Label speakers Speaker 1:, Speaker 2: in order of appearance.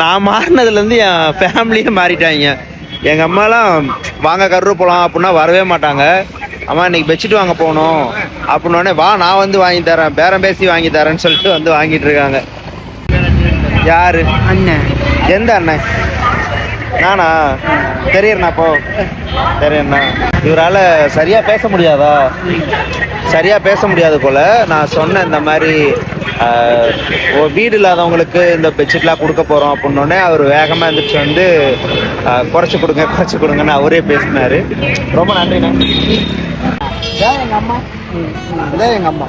Speaker 1: நான் மாறினதுலேருந்து என் ஃபேமிலியே மாறிட்டாங்க. எங்கள் அம்மாலாம் வாங்க கரூர் போகலாம் அப்படின்னா வரவே மாட்டாங்க. அம்மா இன்னைக்கு பெட்ஷீட் வாங்க போகணும் அப்படின்னோடனே வா நான் வந்து வாங்கி தரேன், பேரம் பேசி வாங்கி தரேன்னு சொல்லிட்டு வந்து வாங்கிட்டு இருக்காங்க. யாரு
Speaker 2: அண்ணன்?
Speaker 1: எந்த அண்ணன்? நானா? தெரியறண்ணா அப்போ தெரியண்ணா. இவரால் சரியாக பேச முடியாதா? சரியாக பேச முடியாது போல். நான் சொன்னேன் இந்த மாதிரி வீடு இல்லாதவங்களுக்கு இந்த பெட்ஷீட்லாம் கொடுக்க போகிறோம் அப்படின்னோடனே அவர் வேகமாக இருந்துச்சு வந்து குறைச்சி கொடுங்கன்னு அவரே பேசினார். ரொம்ப நன்றிண்ணா.
Speaker 2: இதான் எங்கள் அம்மா.
Speaker 1: இதான் எங்கள் அம்மா.